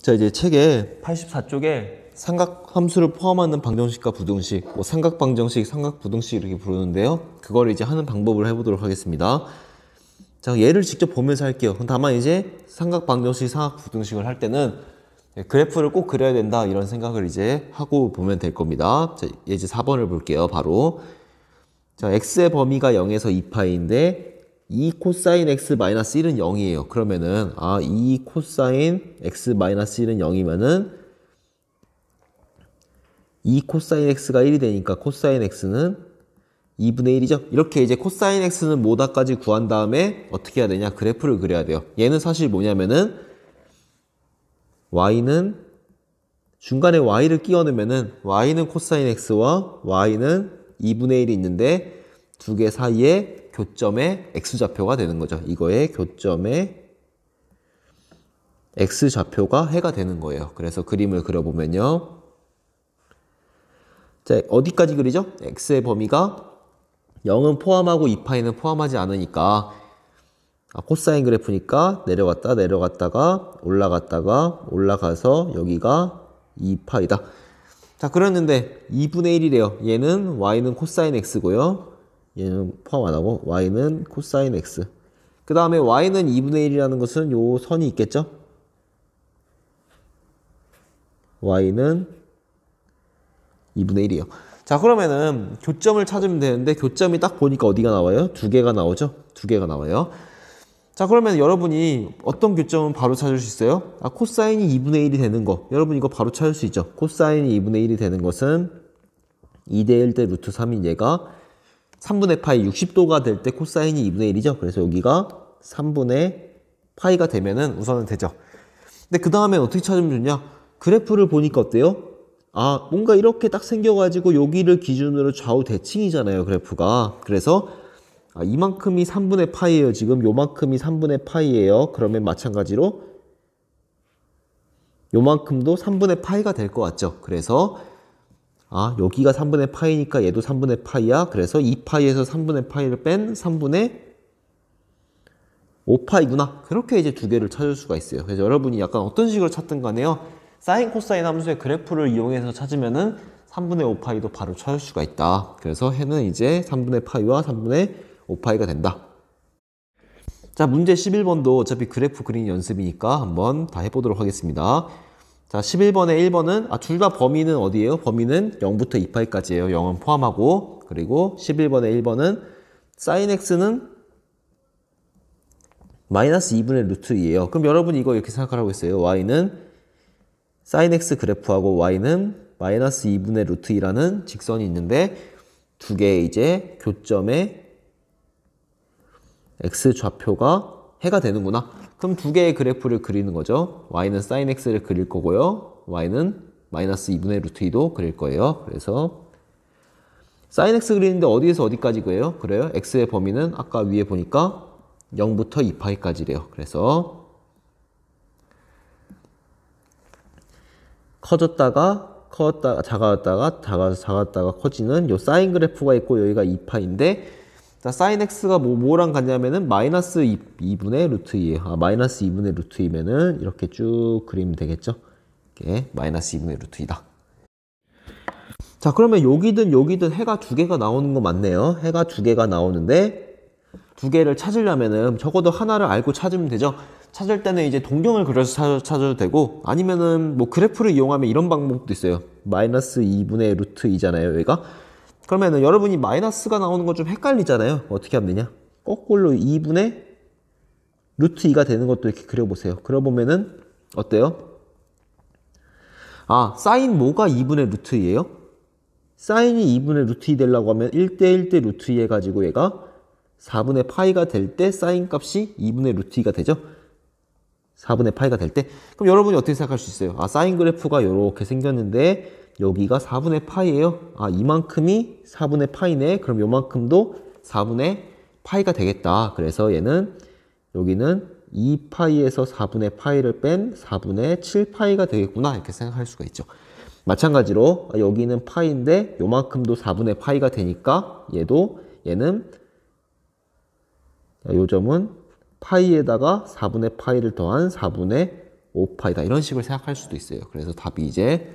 자, 이제 책에 84쪽에 삼각함수를 포함하는 방정식과 부등식, 뭐 삼각방정식, 삼각부등식 이렇게 부르는데요. 그걸 이제 하는 방법을 해보도록 하겠습니다. 자, 예를 직접 보면서 할게요. 다만 이제 삼각방정식, 삼각부등식을 할 때는 그래프를 꼭 그려야 된다 이런 생각을 이제 하고 보면 될 겁니다. 자, 이제 4번을 볼게요. 바로. 자, x의 범위가 0에서 2파이인데 2 코사인 x 마이너스 1은 0이에요. 그러면은 2 코사인 x 마이너스 1은 0이면은 2 코사인 x가 1이 되니까 코사인 x는 2분의 1이죠. 이렇게 이제 코사인 x는 뭐다까지 구한 다음에 어떻게 해야 되냐? 그래프를 그려야 돼요. 얘는 사실 뭐냐면은 y는 중간에 y를 끼워 넣으면은 y는 코사인 x와 y는 2분의 1이 있는데 두 개 사이에 교점의 x좌표가 되는 거죠. 이거의 교점의 x좌표가 해가 되는 거예요. 그래서 그림을 그려보면요. 자, 어디까지 그리죠? x의 범위가 0은 포함하고 2파이는 포함하지 않으니까 코사인 그래프니까 내려갔다가 올라가서 여기가 2파이다. 자, 그랬는데 2분의 1이래요. 얘는 y는 코사인 x고요. 얘는 포함 안 하고 y는 코사인 x. 그 다음에 y는 2분의 1이라는 것은 요 선이 있겠죠? y는 2분의 1이에요. 자, 그러면은 교점을 찾으면 되는데 교점이 딱 보니까 어디가 나와요? 두 개가 나오죠? 두 개가 나와요. 자, 그러면 여러분이 어떤 교점은 바로 찾을 수 있어요? 코사인이 2분의 1이 되는 거. 여러분 이거 바로 찾을 수 있죠? 코사인이 2분의 1이 되는 것은 2대 1대 루트 3인 얘가 3분의 파이 60도가 될 때 코사인이 2분의 1이죠. 그래서 여기가 3분의 파이가 되면은 우선은 되죠. 근데 그 다음에 어떻게 찾으면 좋냐? 그래프를 보니까 어때요? 뭔가 이렇게 딱 생겨가지고 여기를 기준으로 좌우 대칭이잖아요, 그래프가. 그래서 이만큼이 3분의 파이예요. 지금 요만큼이 3분의 파이예요. 그러면 마찬가지로 요만큼도 3분의 파이가 될 것 같죠. 그래서 여기가 3분의 파이니까 얘도 3분의 파이야. 그래서 2파이에서 3분의 파이를 뺀 3분의 5파이구나. 그렇게 이제 두 개를 찾을 수가 있어요. 그래서 여러분이 약간 어떤 식으로 찾든 간에요. 사인, 코사인 함수의 그래프를 이용해서 찾으면은 3분의 5파이도 바로 찾을 수가 있다. 그래서 해는 이제 3분의 파이와 3분의 5파이가 된다. 자, 문제 11번도 어차피 그래프 그리는 연습이니까 한번 다 해보도록 하겠습니다. 자, 11번에 1번은 둘 다 범위는 어디예요? 범위는 0부터 2파이까지예요. 0은 포함하고. 그리고 11번에 1번은 sin x는 마이너스 2분의 루트 2예요. 그럼 여러분이 이거 이렇게 생각하라고 했어요. y는 sin x 그래프하고 y는 마이너스 2분의 루트 2라는 직선이 있는데 두 개의 이제 교점의 x 좌표가 해가 되는구나. 그럼 두 개의 그래프를 그리는 거죠. y는 sin x를 그릴 거고요. y는 마이너스 2분의 루트 2도 그릴 거예요. 그래서 sin x 그리는데 어디에서 어디까지 그래요? 그래요? x의 범위는 아까 위에 보니까 0부터 2파이까지래요. 그래서 커졌다가 작았다가 커지는 요 사인 그래프가 있고 여기가 2파인데 자, sin x가 뭐랑 같냐면은 마이너스 2분의 루트 2예요. 마이너스 2분의 루트 2면은 이렇게 쭉 그리면 되겠죠? 이렇게 마이너스 2분의 루트 2다. 자, 그러면 여기든 해가 두 개가 나오는 거 맞네요. 해가 두 개가 나오는데 두 개를 찾으려면은 적어도 하나를 알고 찾으면 되죠. 찾을 때는 이제 동경을 그려서 찾아도 되고 아니면은 뭐 그래프를 이용하면 이런 방법도 있어요. 마이너스 2분의 루트 2잖아요, 여기가. 그러면은 여러분이 마이너스가 나오는 건 좀 헷갈리잖아요. 어떻게 하면 되냐? 거꾸로 2분의 루트 2가 되는 것도 이렇게 그려보세요. 그려보면은 어때요? 사인 뭐가 2분의 루트 2예요? 사인이 2분의 루트 2 되려고 하면 1대 1대 루트 2 해가지고 얘가 4분의 파이가 될 때 사인 값이 2분의 루트 2가 되죠? 4분의 파이가 될 때. 그럼 여러분이 어떻게 생각할 수 있어요? 사인 그래프가 이렇게 생겼는데 여기가 4분의 파이예요. 이만큼이 4분의 파이네. 그럼 요만큼도 4분의 파이가 되겠다. 그래서 얘는 여기는 2파이에서 4분의 파이를 뺀 4분의 7파이가 되겠구나. 이렇게 생각할 수가 있죠. 마찬가지로 여기는 파이인데 요만큼도 4분의 파이가 되니까 얘는 요 점은 파이에다가 4분의 파이를 더한 4분의 5파이다. 이런 식으로 생각할 수도 있어요. 그래서 답이 이제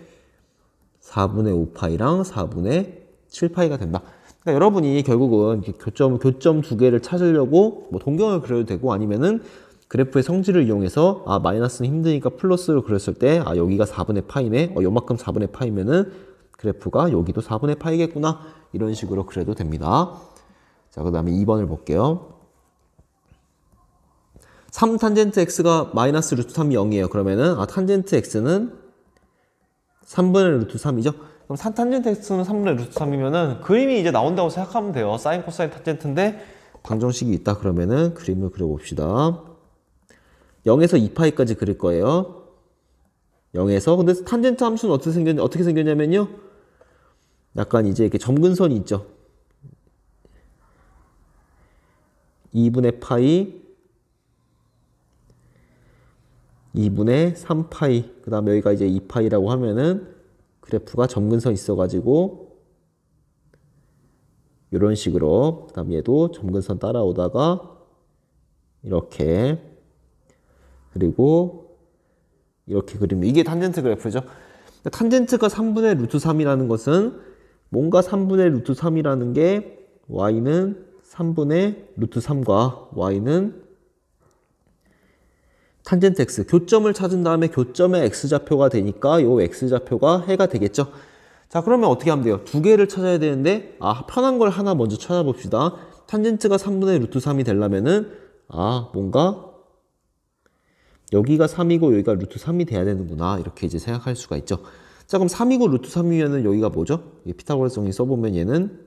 4분의 5파이랑 4분의 7파이가 된다. 그러니까 여러분이 결국은 교점 두 개를 찾으려고 뭐 동경을 그려도 되고 아니면은 그래프의 성질을 이용해서 아 마이너스는 힘드니까 플러스로 그렸을 때 아 여기가 4분의 파이네. 요만큼 4분의 파이면은 그래프가 여기도 4분의 파이겠구나. 이런 식으로 그려도 됩니다. 자, 그 다음에 2번을 볼게요. 3 탄젠트 x가 마이너스 루트 3이 0이에요. 그러면은 아 탄젠트 x는 3분의 루트 3이죠. 그럼 3 탄젠트 x는 3분의 루트 3이면은 그림이 이제 나온다고 생각하면 돼요. 사인 코사인 탄젠트인데 방정식이 있다 그러면은 그림을 그려봅시다. 0에서 2파이까지 그릴 거예요. 0에서 근데 탄젠트 함수는 어떻게 생겼냐면요. 약간 이제 이렇게 점근선이 있죠. 2분의 파이 2분의 3파이 그 다음에 여기가 이제 2파이라고 하면은 그래프가 점근선 있어가지고 이런 식으로 그 다음 얘도 점근선 따라오다가 이렇게 그리고 이렇게 그리면 이게 탄젠트 그래프죠. 탄젠트가 3분의 루트 3이라는 것은 뭔가 3분의 루트 3이라는 게 y는 3분의 루트 3과 y는 탄젠트 x, 교점을 찾은 다음에 교점의 x좌표가 되니까 요 x좌표가 해가 되겠죠. 자, 그러면 어떻게 하면 돼요? 두 개를 찾아야 되는데 아 편한 걸 하나 먼저 찾아봅시다. 탄젠트가 3분의 루트 3이 되려면은 아 뭔가 여기가 3이고 여기가 루트 3이 돼야 되는구나. 이렇게 이제 생각할 수가 있죠. 자, 그럼 3이고 루트 3이면은 여기가 뭐죠? 피타고라스 정리 써보면 얘는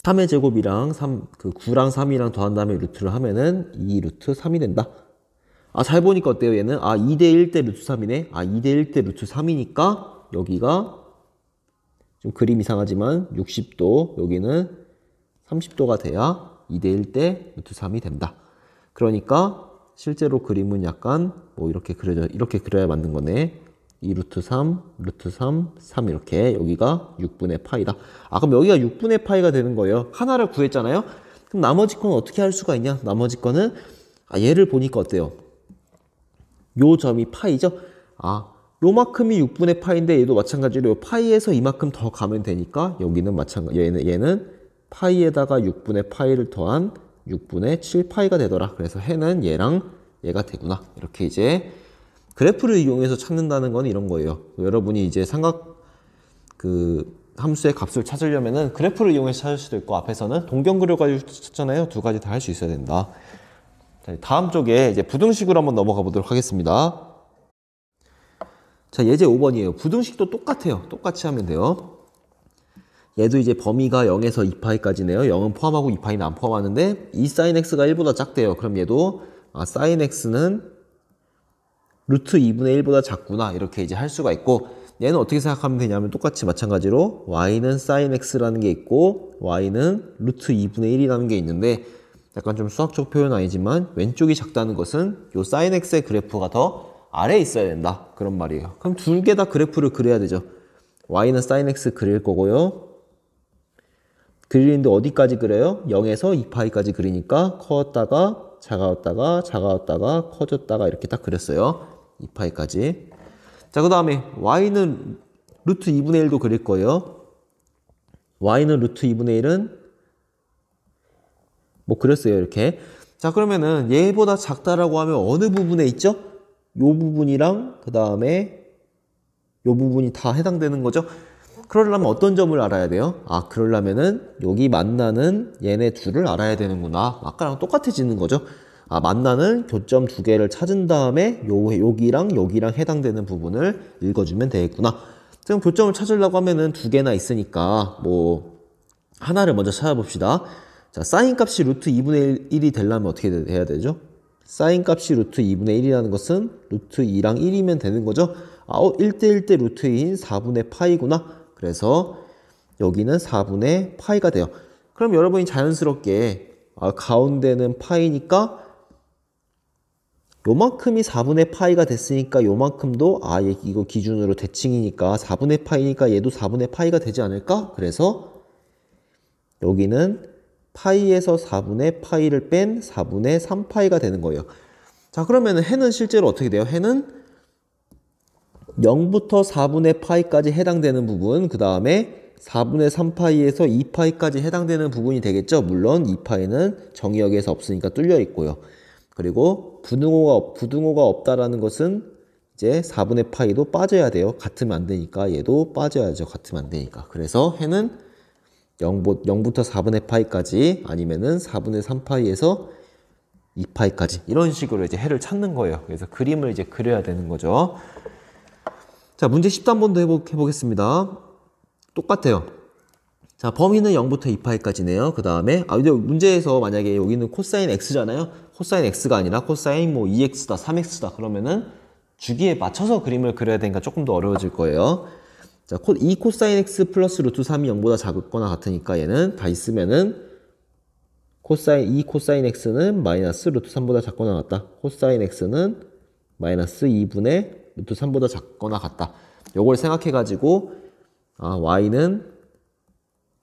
3의 제곱이랑 9랑 3이랑 더한 다음에 루트를 하면은 2 루트 3이 된다. 아, 잘 보니까 어때요? 얘는 아 2대 1대 루트 3이네. 아 2대 1대 루트 3이니까 여기가 좀 그림 이상하지만 60도 여기는 30도가 돼야 2대 1대 루트 3이 된다. 그러니까 실제로 그림은 약간 뭐 이렇게 그려야 맞는 거네. 2 루트 3, 루트 3, 3 이렇게 여기가 6분의 파이다. 아 그럼 여기가 6분의 파이가 되는 거예요. 하나를 구했잖아요. 그럼 나머지 거는 어떻게 할 수가 있냐? 나머지 거는 아 얘를 보니까 어때요? 요 점이 파이죠? 아 요만큼이 6분의 파이인데 얘도 마찬가지로 요 파이에서 이만큼 더 가면 되니까 여기는 마찬가지 얘는 파이에다가 6분의 파이를 더한 6분의 7파이가 되더라. 그래서 해는 얘랑 얘가 되구나. 이렇게 이제 그래프를 이용해서 찾는다는 건 이런 거예요. 여러분이 이제 삼각 함수의 값을 찾으려면은 그래프를 이용해서 찾을 수도 있고 앞에서는 동경 그려가지고 찾잖아요. 두 가지 다 할 수 있어야 된다. 자, 다음 쪽에 이제 부등식으로 한번 넘어가 보도록 하겠습니다. 자, 예제 5번이에요. 부등식도 똑같아요. 똑같이 하면 돼요. 얘도 이제 범위가 0에서 2파이까지네요. 0은 포함하고 2파이는 안 포함하는데 이 sin x가 1보다 작대요. 그럼 얘도 sin x는 루트 2분의 1보다 작구나. 이렇게 이제 할 수가 있고 얘는 어떻게 생각하면 되냐면 똑같이 마찬가지로 y는 sin x라는 게 있고 y는 루트 2분의 1이라는 게 있는데 약간 좀 수학적 표현은 아니지만 왼쪽이 작다는 것은 요 sin x의 그래프가 더 아래에 있어야 된다. 그런 말이에요. 그럼 두 개 다 그래프를 그려야 되죠. y는 sin x 그릴 거고요. 그리는데 어디까지 그려요? 0에서 2파이까지 그리니까 커졌다가 작아졌다가 커졌다가 이렇게 딱 그렸어요. 2파이까지. 자, 그 다음에 y는 루트 2분의 1도 그릴 거예요. y는 루트 2분의 1은 뭐 그렸어요. 이렇게. 자, 그러면은 얘보다 작다라고 하면 어느 부분에 있죠? 요 부분이랑 그 다음에 요 부분이 다 해당되는 거죠. 그러려면 어떤 점을 알아야 돼요? 아, 그러려면은 여기 만나는 얘네 둘을 알아야 되는구나. 아까랑 똑같아지는 거죠. 아, 만나는 교점 두 개를 찾은 다음에 여기랑 해당되는 부분을 읽어주면 되겠구나. 지금 교점을 찾으려고 하면은 두 개나 있으니까 뭐 하나를 먼저 찾아봅시다. 자, sin 값이 루트 2분의 1이 되려면 어떻게 해야 되죠? sin 값이 루트 2분의 1이라는 것은 루트 2랑 1이면 되는 거죠. 아, 1대 1대 루트 2인 4분의 파이구나. 그래서 여기는 4분의 파이가 돼요. 그럼 여러분이 자연스럽게 가운데는 파이니까 요만큼이 4분의 파이가 됐으니까 요만큼도 이거 기준으로 대칭이니까 4분의 파이니까 얘도 4분의 파이가 되지 않을까? 그래서 여기는 파이에서 4분의 파이를 뺀 4분의 3파이가 되는 거예요. 자, 그러면은 해는 실제로 어떻게 돼요? 해는 0부터 4분의 파이까지 해당되는 부분, 그 다음에 4분의 3파이에서 2파이까지 해당되는 부분이 되겠죠? 물론 2파이는 정의역에서 없으니까 뚫려 있고요. 그리고 부등호가 없다라는 것은 이제 4분의 파이도 빠져야 돼요. 같으면 안 되니까 얘도 빠져야죠. 같으면 안 되니까. 그래서 해는 0부터 4분의 파이까지 아니면은 4분의 3파이에서 2파이까지 이런 식으로 이제 해를 찾는 거예요. 그래서 그림을 이제 그려야 되는 거죠. 자, 문제 13번도 해보겠습니다. 똑같아요. 자, 범위는 0부터 2파이까지네요. 그 다음에, 문제에서 만약에 여기는 코사인 x잖아요. 코사인 x가 아니라 코사인 뭐 2x다, 3x다. 그러면은 주기에 맞춰서 그림을 그려야 되니까 조금 더 어려워질 거예요. 자, 이 코사인 x 플러스 루트 3이 0보다 작거나 같으니까 얘는 다시 쓰면은 이 코사인 x는 마이너스 루트 3보다 작거나 같다. 코사인 x는 마이너스 2분의 루트 3보다 작거나 같다. 요걸 생각해가지고 y는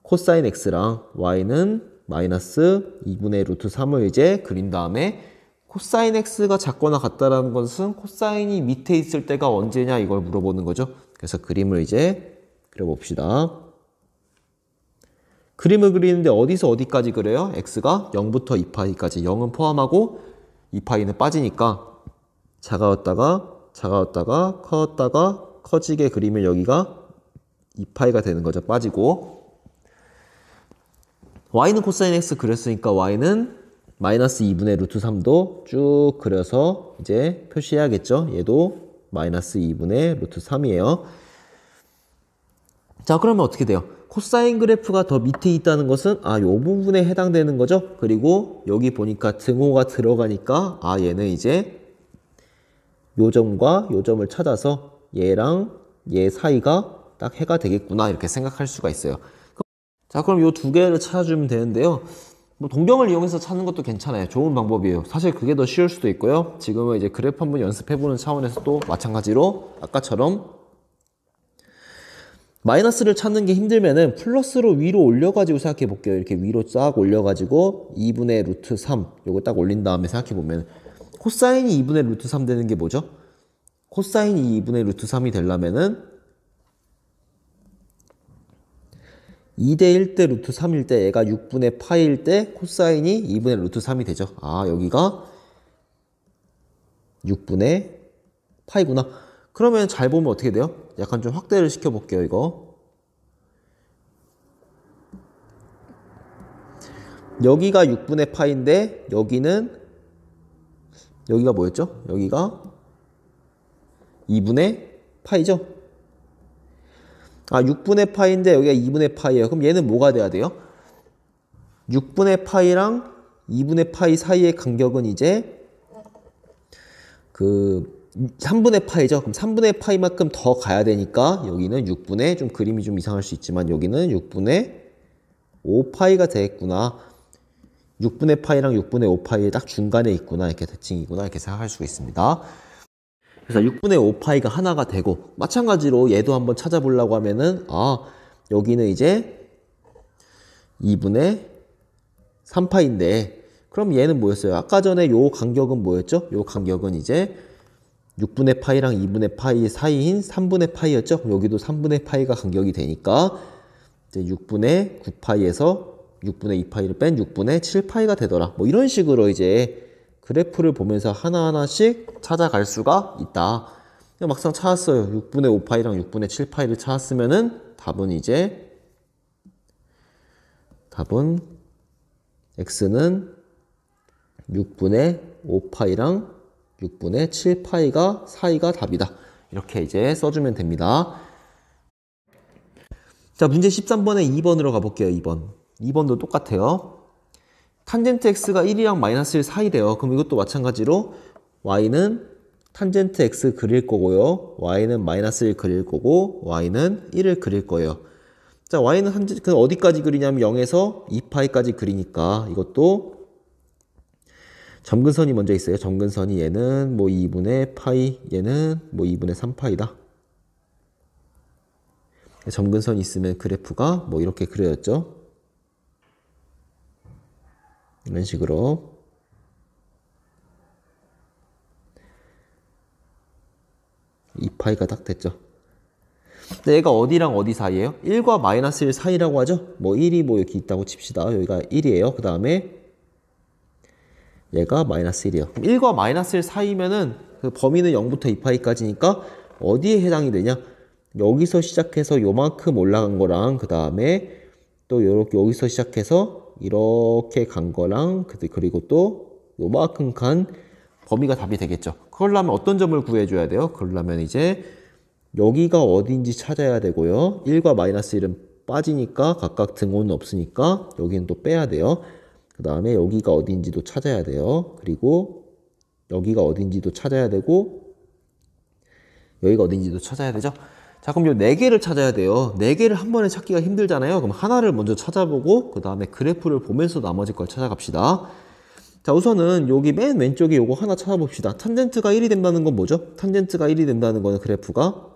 코사인 x랑 y는 마이너스 2분의 루트 3을 이제 그린 다음에 코사인 x가 작거나 같다라는 것은 코사인이 밑에 있을 때가 언제냐 이걸 물어보는 거죠. 그래서 그림을 이제 그려봅시다. 그림을 그리는데 어디서 어디까지 그려요? x가 0부터 2파이까지 0은 포함하고 2파이는 빠지니까 작아졌다가 커졌다가 커지게 그리면 여기가 2파이가 되는 거죠. 빠지고 y는 코사인 x 그렸으니까 y는 마이너스 2분의 루트 3도 쭉 그려서 이제 표시해야겠죠. 얘도 마이너스 2분의 루트 3이에요. 자, 그러면 어떻게 돼요? 코사인 그래프가 더 밑에 있다는 것은 요 부분에 해당되는 거죠. 그리고 여기 보니까 등호가 들어가니까 얘는 이제 요 점과 요 점을 찾아서 얘랑 얘 사이가 딱 해가 되겠구나 이렇게 생각할 수가 있어요. 자, 그럼 요 두 개를 찾아주면 되는데요. 뭐 동경을 이용해서 찾는 것도 괜찮아요. 좋은 방법이에요. 사실 그게 더 쉬울 수도 있고요. 지금은 이제 그래프 한번 연습해보는 차원에서 또 마찬가지로 아까처럼 마이너스를 찾는 게 힘들면은 플러스로 위로 올려가지고 생각해 볼게요. 이렇게 위로 쫙 올려가지고 2분의 루트 3 요거 딱 올린 다음에 생각해 보면 코사인이 2분의 루트 3 되는 게 뭐죠? 코사인이 2분의 루트 3이 되려면은 2대 1대 루트 3일 때 얘가 6분의 파일 때 코사인이 2분의 루트 3이 되죠. 여기가 6분의 파이구나. 그러면 잘 보면 어떻게 돼요? 약간 좀 확대를 시켜볼게요, 이거. 여기가 6분의 파인데, 여기가 뭐였죠? 여기가 2분의 파이죠? 6분의 파인데, 여기가 2분의 파이예요. 그럼 얘는 뭐가 돼야 돼요? 6분의 파이랑 2분의 파이 사이의 간격은 이제, 3분의 파이죠. 그럼 3분의 파이만큼 더 가야 되니까 여기는 6분의 좀 그림이 좀 이상할 수 있지만 여기는 6분의 5파이가 되겠구나. 6분의 파이랑 6분의 5파이 딱 중간에 있구나. 이렇게 대칭이구나. 이렇게 생각할 수가 있습니다. 그래서 6분의 5파이가 하나가 되고 마찬가지로 얘도 한번 찾아보려고 하면은 여기는 이제 2분의 3파인데 그럼 얘는 뭐였어요? 아까 전에 요 간격은 뭐였죠? 요 간격은 이제 6분의 파이랑 2분의 파이 사이인 3분의 파이였죠? 여기도 3분의 파이가 간격이 되니까 이제 6분의 9파이에서 6분의 2파이를 뺀 6분의 7파이가 되더라. 뭐 이런 식으로 이제 그래프를 보면서 하나하나씩 찾아갈 수가 있다. 막상 찾았어요. 6분의 5파이랑 6분의 7파이를 찾았으면은 답은 x는 6분의 5파이랑 6분의 7파이가 사이가 답이다. 이렇게 이제 써주면 됩니다. 자, 문제 13번에 2번으로 가볼게요. 2번도 똑같아요. 탄젠트 x가 1이랑 마이너스 1 사이래요. 그럼 이것도 마찬가지로 y는 탄젠트 x 그릴 거고요. y는 마이너스 1 그릴 거고 y는 1을 그릴 거예요. 자, y는 어디까지 그리냐면 0에서 2파이까지 그리니까 이것도 점근선이 먼저 있어요. 점근선이 얘는 뭐 2분의 파이, 얘는 뭐 2분의 3파이다. 점근선이 있으면 그래프가 뭐 이렇게 그려졌죠. 이런 식으로. 2파이가 딱 됐죠. 근데 얘가 어디랑 어디 사이예요? 1과 마이너스 1 사이라고 하죠. 뭐 1이 뭐 여기 있다고 칩시다. 여기가 1이에요. 그 다음에 얘가 마이너스 1이에요. 그럼 1과 마이너스 1 사이면은 그 범위는 0부터 2파이까지니까 어디에 해당이 되냐? 여기서 시작해서 요만큼 올라간 거랑 그 다음에 또 요렇게 여기서 시작해서 이렇게 간 거랑 그리고 또 요만큼 간 범위가 답이 되겠죠. 그러려면 어떤 점을 구해줘야 돼요? 그러려면 이제 여기가 어딘지 찾아야 되고요. 1과 마이너스 1은 빠지니까 각각 등호는 없으니까 여기는 또 빼야 돼요. 그 다음에 여기가 어딘지도 찾아야 돼요. 그리고 여기가 어딘지도 찾아야 되고 여기가 어딘지도 찾아야 되죠. 자, 그럼 요 4개를 찾아야 돼요. 4개를 한 번에 찾기가 힘들잖아요. 그럼 하나를 먼저 찾아보고 그 다음에 그래프를 보면서 나머지 걸 찾아갑시다. 자, 우선은 여기 맨 왼쪽에 요거 하나 찾아봅시다. 탄젠트가 1이 된다는 건 뭐죠? 탄젠트가 1이 된다는 거는 그래프가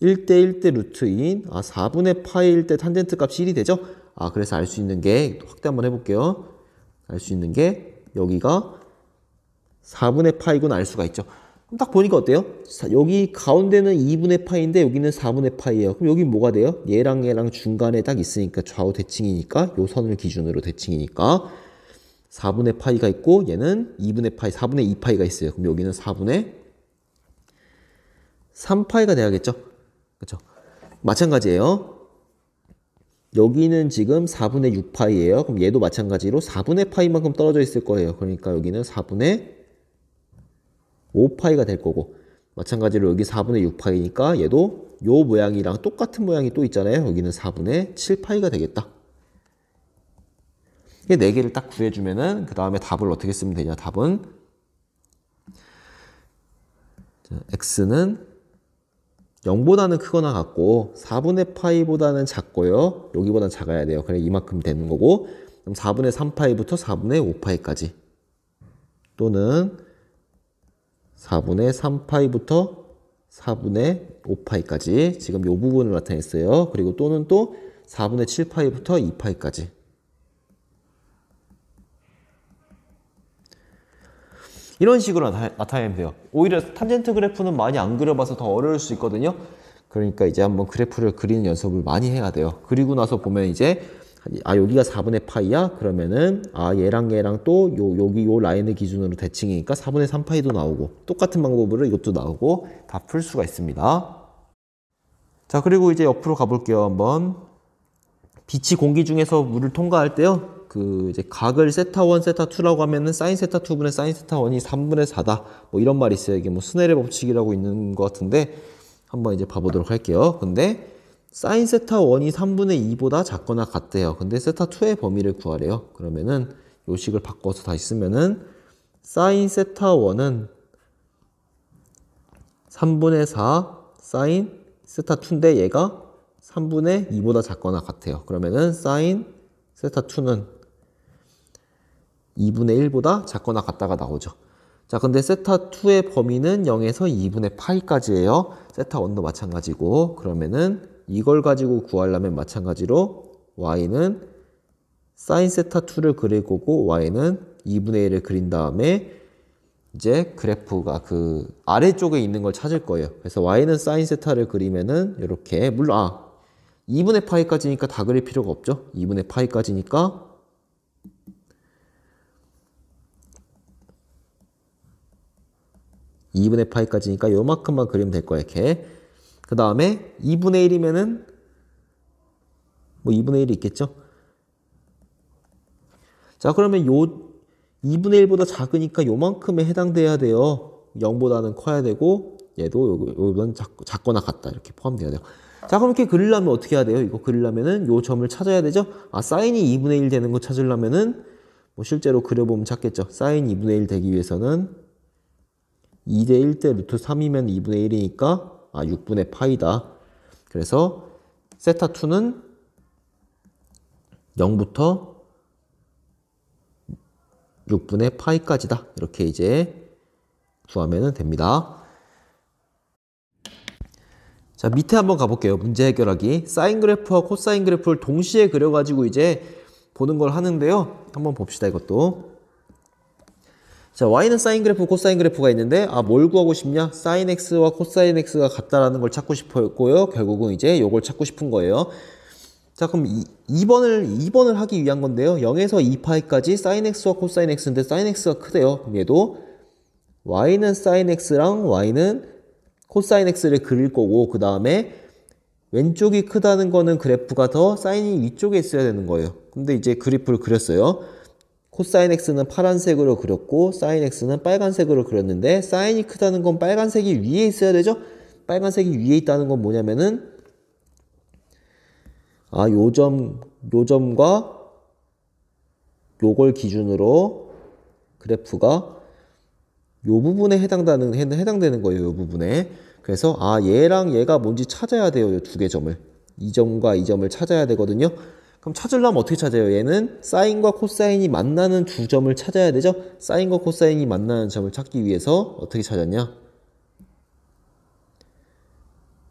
1대 1대 루트인 4분의 파이일 때 탄젠트 값이 1이 되죠? 그래서 알 수 있는 게 확대 한번 해볼게요. 알 수 있는 게 여기가 4분의 파이구나 알 수가 있죠. 그럼 딱 보니까 어때요? 여기 가운데는 2분의 파이인데 여기는 4분의 파이예요. 그럼 여기 뭐가 돼요? 얘랑 얘랑 중간에 딱 있으니까 좌우 대칭이니까 요 선을 기준으로 대칭이니까 4분의 파이가 있고 얘는 2분의 파이, 4분의 2파이가 있어요. 그럼 여기는 4분의 3파이가 돼야겠죠? 그렇죠? 마찬가지예요. 여기는 지금 4분의 6파이예요. 그럼 얘도 마찬가지로 4분의 파이만큼 떨어져 있을 거예요. 그러니까 여기는 4분의 5파이가 될 거고 마찬가지로 여기 4분의 6파이니까 얘도 요 모양이랑 똑같은 모양이 또 있잖아요. 여기는 4분의 7파이가 되겠다. 이 4개를 딱 구해주면은 그 다음에 답을 어떻게 쓰면 되냐. 답은 x는 0보다는 크거나 같고 4분의 파이보다는 작고요. 여기보다는 작아야 돼요. 그래 이만큼 되는 거고 그럼 4분의 3파이부터 4분의 5파이까지 또는 4분의 3파이부터 4분의 5파이까지 지금 이 부분을 나타냈어요. 그리고 또는 또 4분의 7파이부터 2파이까지 이런 식으로 나타내면 돼요. 오히려 탄젠트 그래프는 많이 안 그려봐서 더 어려울 수 있거든요. 그러니까 이제 한번 그래프를 그리는 연습을 많이 해야 돼요. 그리고 나서 보면 이제 여기가 4분의 파이야? 그러면은 얘랑 얘랑 또 여기 요 라인을 기준으로 대칭이니까 4분의 3파이도 나오고 똑같은 방법으로 이것도 나오고 다 풀 수가 있습니다. 자, 그리고 이제 옆으로 가볼게요. 한번 빛이 공기 중에서 물을 통과할 때요. 이제 각을 세타1, 세타2라고 하면은 사인 세타2분의 사인 세타1이 3분의 4다. 뭐 이런 말이 있어요. 이게 뭐 스넬의 법칙이라고 있는 것 같은데 한번 이제 봐보도록 할게요. 근데 사인 세타1이 3분의 2보다 작거나 같대요. 근데 세타2의 범위를 구하래요. 그러면은 요 식을 바꿔서 다시 쓰면은 사인 세타1은 3분의 4 사인 세타2인데 얘가 3분의 2보다 작거나 같아요. 그러면은 사인 세타2는 2분의 1보다 작거나 같다가 나오죠. 자, 근데 세타2의 범위는 0에서 2분의 파이까지예요. 세타1도 마찬가지고 그러면은 이걸 가지고 구하려면 마찬가지로 y는 사인 세타2를 그릴 거고 y는 2분의 1을 그린 다음에 이제 그래프가 그 아래쪽에 있는 걸 찾을 거예요. 그래서 y는 사인 세타를 그리면은 이렇게 물론 2분의 파이까지니까 다 그릴 필요가 없죠. 2분의 파이까지니까 요만큼만 그리면 될 거예요. 이렇게. 그 다음에 2분의 1이면은 뭐 2분의 1이 있겠죠. 자, 그러면 요 2분의 1보다 작으니까 요만큼에 해당돼야 돼요. 0보다는 커야 되고 얘도 요건 작거나 같다. 이렇게 포함돼야 돼요. 자, 그럼 이렇게 그리려면 어떻게 해야 돼요? 이거 그리려면은 요 점을 찾아야 되죠. 사인이 2분의 1 되는 거 찾으려면은 뭐 실제로 그려보면 찾겠죠. 사인 2분의 1 되기 위해서는 2대 1대 루트 3이면 2분의 1이니까 6분의 파이다. 그래서 세타2는 0부터 6분의 파이까지다. 이렇게 이제 구하면 됩니다. 자, 밑에 한번 가볼게요. 문제 해결하기. 사인 그래프와 코사인 그래프를 동시에 그려가지고 이제 보는 걸 하는데요. 한번 봅시다, 이것도. 자, y는 사인 그래프, 코사인 그래프가 있는데, 뭘 구하고 싶냐? 사인 x와 코사인 x가 같다라는 걸 찾고 싶었고요. 결국은 이제 요걸 찾고 싶은 거예요. 자, 그럼 2번을 하기 위한 건데요. 0에서 2파이까지 사인 x와 코사인 x인데, 사인 x가 크대요. 그럼 얘도 y는 사인 x랑 y는 코사인 x를 그릴 거고, 그 다음에 왼쪽이 크다는 거는 그래프가 더 사인이 위쪽에 있어야 되는 거예요. 근데 이제 그래프를 그렸어요. 코사인 x는 파란색으로 그렸고 사인 x는 빨간색으로 그렸는데 사인이 크다는 건 빨간색이 위에 있어야 되죠? 빨간색이 위에 있다는 건 뭐냐면은 요 점과 요걸 기준으로 그래프가 요 부분에 해당되는 거예요. 요 부분에. 그래서 얘랑 얘가 뭔지 찾아야 돼요. 요 두 개 점을. 이 점과 이 점을 찾아야 되거든요. 그럼 찾으려면 어떻게 찾아요? 얘는 사인과 코사인이 만나는 두 점을 찾아야 되죠? 사인과 코사인이 만나는 점을 찾기 위해서 어떻게 찾았냐?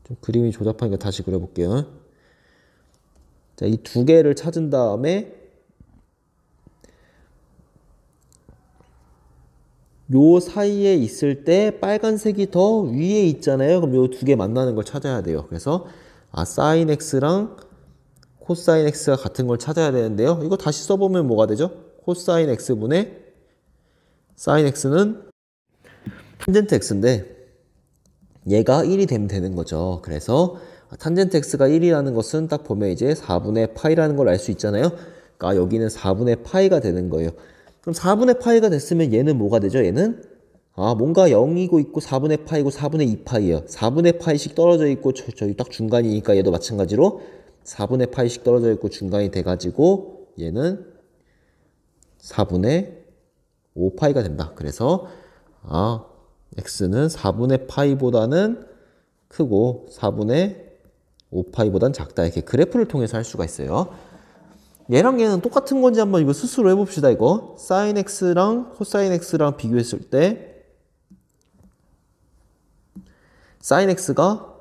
좀 그림이 조잡하니까 다시 그려볼게요. 자, 이 두 개를 찾은 다음에 요 사이에 있을 때 빨간색이 더 위에 있잖아요. 그럼 요 두 개 만나는 걸 찾아야 돼요. 그래서 사인 x랑 코사인 x가 같은 걸 찾아야 되는데요. 이거 다시 써보면 뭐가 되죠? 코사인 x분의 사인 x는 탄젠트 x인데 얘가 1이 되면 되는 거죠. 그래서 탄젠트 x가 1이라는 것은 딱 보면 이제 4분의 파이라는 걸 알 수 있잖아요. 그러니까 여기는 4분의 파이가 되는 거예요. 그럼 4분의 파이가 됐으면 얘는 뭐가 되죠? 얘는 뭔가 0이고 있고 4분의 파이고 4분의 2파이예요. 4분의 파이씩 떨어져 있고 저기 딱 중간이니까 얘도 마찬가지로 4분의 파이씩 떨어져 있고 중간이 돼가지고 얘는 4분의 5파이가 된다. 그래서 x는 4분의 파이보다는 크고 4분의 5파이보다는 작다. 이렇게 그래프를 통해서 할 수가 있어요. 얘랑 얘는 똑같은 건지 한번 이거 스스로 해봅시다. 이거 사인 x랑 코사인 x랑 비교했을 때 사인 x가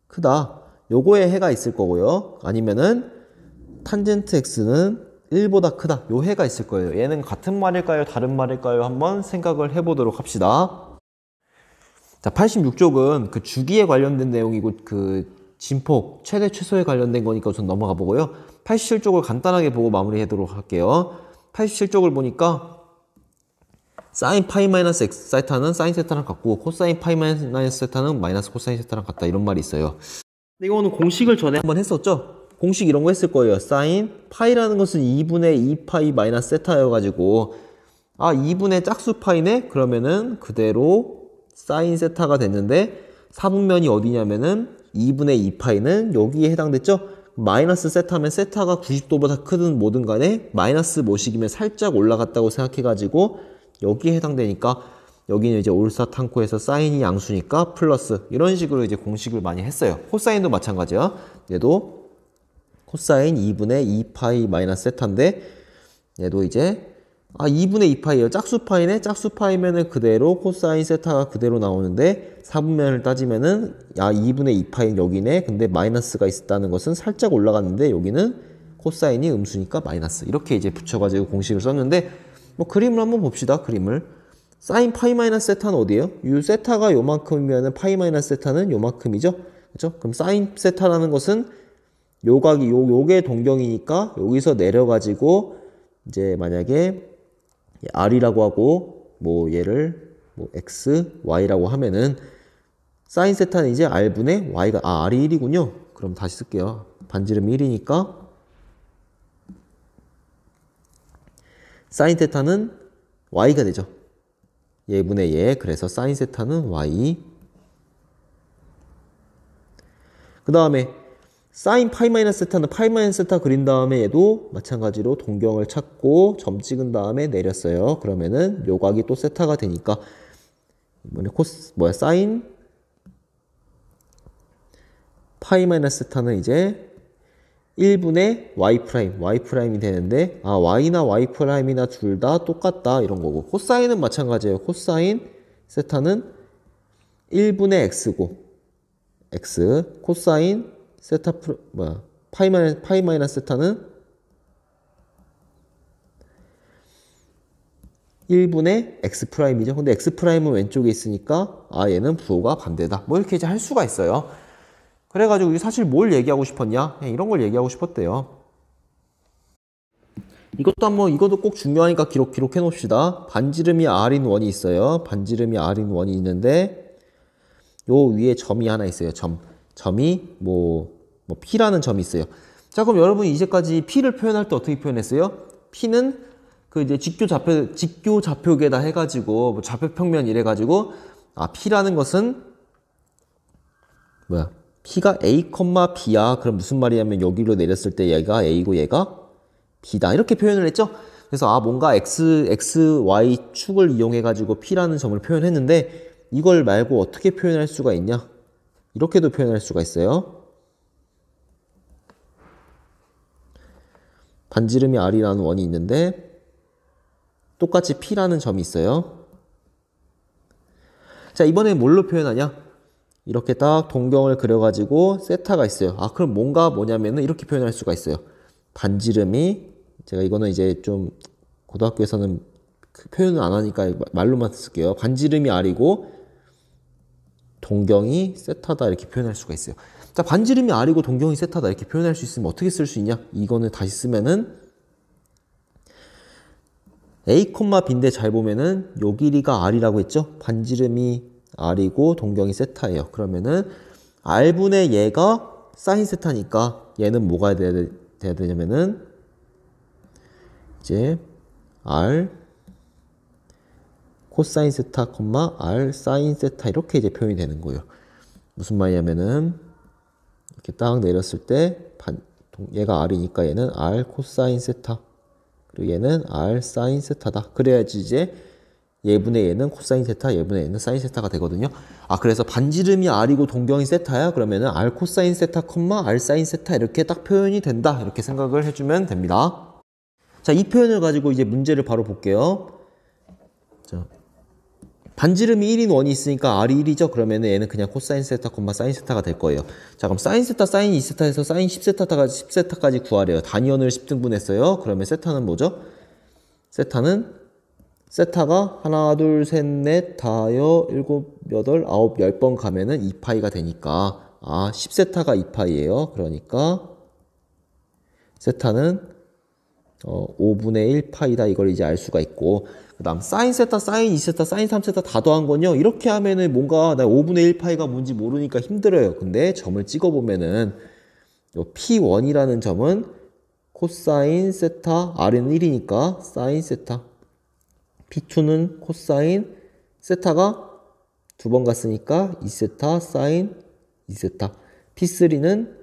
크다. 요거에 해가 있을 거고요. 아니면은 탄젠트 x는 1보다 크다. 요 해가 있을 거예요. 얘는 같은 말일까요? 다른 말일까요? 한번 생각을 해보도록 합시다. 자, 86쪽은 그 주기에 관련된 내용이고 그 진폭, 최대 최소에 관련된 거니까 우선 넘어가 보고요. 87쪽을 간단하게 보고 마무리하도록 할게요. 87쪽을 보니까 사인 파이 마이너스 x 세타는 사인 세타랑 같고 코사인 파이 마이너스 세타는 마이너스 코사인 세타랑 같다. 이런 말이 있어요. 근데 이거는 공식을 전에 한번 했었죠? 공식 이런 거 했을 거예요. 사인 파이라는 것은 2분의 2파이 마이너스 세타여가지고 2분의 짝수 파이네? 그러면은 그대로 사인 세타가 됐는데 사분면이 어디냐면은 2분의 2파이는 여기에 해당됐죠? 마이너스 세타면 세타가 90도보다 크든 뭐든 간에 마이너스 모식이면 살짝 올라갔다고 생각해가지고 여기에 해당되니까 여기는 이제 올사탕코에서 사인이 양수니까 플러스 이런 식으로 이제 공식을 많이 했어요. 코사인도 마찬가지야. 얘도 코사인 2분의 2파이 마이너스 세타인데 얘도 이제 2분의 2파이예요. 짝수파이네. 짝수파이면은 그대로 코사인 세타가 그대로 나오는데 사분면을 따지면은 2분의 2파이는 여기네. 근데 마이너스가 있다는 것은 살짝 올라갔는데 여기는 코사인이 음수니까 마이너스. 이렇게 이제 붙여가지고 공식을 썼는데 뭐 그림을 한번 봅시다. 그림을. 사인 파이 마이너스 세타는 어디예요? 이 세타가 요만큼이면은 파이 마이너스 세타는 요만큼이죠. 그렇죠? 그럼 사인 세타라는 것은 요각이 요게 동경이니까 여기서 내려가지고 이제 만약에 r이라고 하고 뭐 얘를 뭐 x, y라고 하면은 사인 세타는 이제 r분의 y가 r이 1이군요. 그럼 다시 쓸게요. 반지름이 1이니까 사인 세타는 y가 되죠. 얘분의 얘. 그래서 사인 세타는 y. 그 다음에 사인 파이 마이너스 세타는 파이 마이너스 세타 그린 다음에 얘도 마찬가지로 동경을 찾고 점 찍은 다음에 내렸어요. 그러면은 요각이 또 세타가 되니까 이번에 사인 파이 마이너스 세타는 이제 1분의 y 프라임이 되는데 y나 y 프라임이나 둘 다 똑같다 이런 거고 코사인은 마찬가지예요. 코사인 세타는 1분의 x고 x 코사인 세타 파이 마이너스 세타는 1분의 X'이죠. 근데 X'은 왼쪽에 있으니까 얘는 부호가 반대다. 뭐 이렇게 이제 할 수가 있어요. 그래가지고 사실 뭘 얘기하고 싶었냐? 이런 걸 얘기하고 싶었대요. 이것도 꼭 중요하니까 기록해 놓읍시다. 반지름이 R인 원이 있어요. 반지름이 R인 원이 있는데 요 위에 점이 하나 있어요. 점이 P라는 점이 있어요. 자, 그럼 여러분이 이제까지 P를 표현할 때 어떻게 표현했어요? P는 그 이제 직교 좌표계다 해가지고 뭐 좌표 평면 이래가지고 P라는 것은 P가 A, B야. 그럼 무슨 말이냐면 여기로 내렸을 때 얘가 A고 얘가 B다. 이렇게 표현을 했죠? 그래서 뭔가 X, Y 축을 이용해가지고 P라는 점을 표현했는데 이걸 말고 어떻게 표현할 수가 있냐? 이렇게도 표현할 수가 있어요. 반지름이 R이라는 원이 있는데 똑같이 P라는 점이 있어요. 자, 이번에 뭘로 표현하냐? 이렇게 딱 동경을 그려가지고 세타가 있어요. 그럼 뭐냐면은 이렇게 표현할 수가 있어요. 반지름이, 제가 이거는 이제 좀 고등학교에서는 그 표현을 안 하니까 말로만 쓸게요. 반지름이 R이고 동경이 세타다 이렇게 표현할 수가 있어요. 자, 반지름이 R이고 동경이 세타다 이렇게 표현할 수 있으면 어떻게 쓸 수 있냐? 이거는 다시 쓰면은 A, B인데 잘 보면은 요 길이가 R이라고 했죠? 반지름이 R이고 동경이 세타예요. 그러면은 R분의 얘가 사인 세타니까 얘는 뭐가 돼야 되냐면은 이제 R 코사인 세타, R 사인 세타 이렇게 이제 표현이 되는 거예요. 무슨 말이냐면은 이렇게 딱 내렸을 때 얘가 R이니까 얘는 R 코사인 세타 그리고 얘는 R 사인 세타다. 그래야지 이제 얘분의 얘는 코사인 세타, 얘분의 얘는 사인 세타가 되거든요. 그래서 반지름이 R이고 동경이 세타야. 그러면은 R 코사인 세타, R 사인 세타 이렇게 딱 표현이 된다. 이렇게 생각을 해주면 됩니다. 자, 이 표현을 가지고 이제 문제를 바로 볼게요. 자, 반지름이 1인 원이 있으니까 R이 1이죠. 그러면은 얘는 그냥 코사인 세타, 사인 세타가 될 거예요. 자, 그럼 사인 세타, 사인 2세타에서 사인 10세타까지 구하래요. 단위원을 10등분했어요. 그러면 세타는 뭐죠? 세타가 하나, 둘, 셋, 넷, 다여, 일곱, 여덟, 아홉, 10번 가면은 2파이가 되니까 10세타가 2파이예요. 그러니까 세타는 5분의 1파이다. 이걸 이제 알 수가 있고, 그 다음 사인 세타, 사인 2세타, 사인 3세타 다 더한 건요. 이렇게 하면은 뭔가 나 5분의 1파이가 뭔지 모르니까 힘들어요. 근데 점을 찍어보면은 요 P1이라는 점은 코사인 세타, R은 1이니까 사인 세타, P2는 코사인 세타가 2번 갔으니까 2세타, 사인 2세타, P3는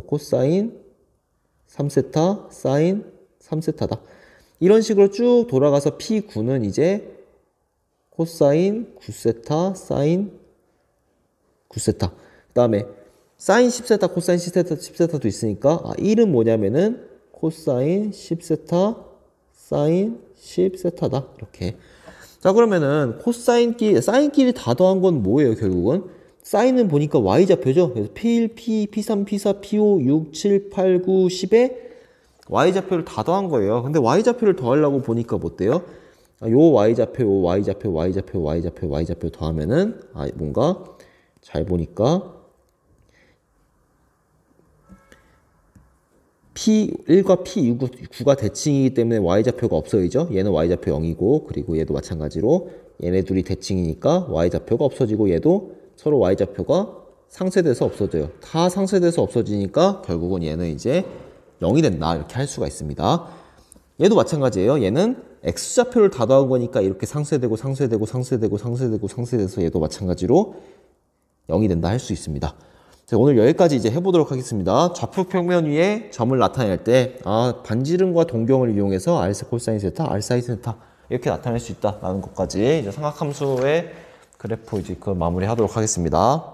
코사인 3세타, 사인 3세타다. 이런 식으로 쭉 돌아가서 P9는 이제 코사인 9세타, 사인 9세타. 그 다음에 사인 10세타, 코사인 10세타도 있으니까 1은 뭐냐면은 코사인 10세타, 사인 10세타다. 이렇게. 자, 그러면은 사인끼리 다 더한 건 뭐예요, 결국은? 사인은 보니까 Y좌표죠. 그래서 P1, P2, P3, P4, P5, 6, 7, 8, 9, 10에 Y좌표를 다 더한 거예요. 근데 Y좌표를 더하려고 보니까 뭐 어때요? 요 Y좌표, Y좌표 더하면은 뭔가 잘 보니까 P1과 P9가 대칭이기 때문에 Y좌표가 없어지죠. 얘는 Y좌표 0이고 그리고 얘도 마찬가지로 얘네 둘이 대칭이니까 Y좌표가 없어지고 얘도 서로 Y좌표가 상쇄돼서 없어져요. 다 상쇄돼서 없어지니까 결국은 얘는 이제 0이 된다. 이렇게 할 수가 있습니다. 얘도 마찬가지예요. 얘는 X좌표를 다 더한 거니까 이렇게 상쇄돼서 얘도 마찬가지로 0이 된다 할 수 있습니다. 자, 오늘 여기까지 이제 해보도록 하겠습니다. 좌표 평면 위에 점을 나타낼 때 반지름과 동경을 이용해서 R 코사인 세타, R 사인 세타 이렇게 나타낼 수 있다라는 것까지 이제 삼각함수의 그래프 이제 마무리하도록 하겠습니다.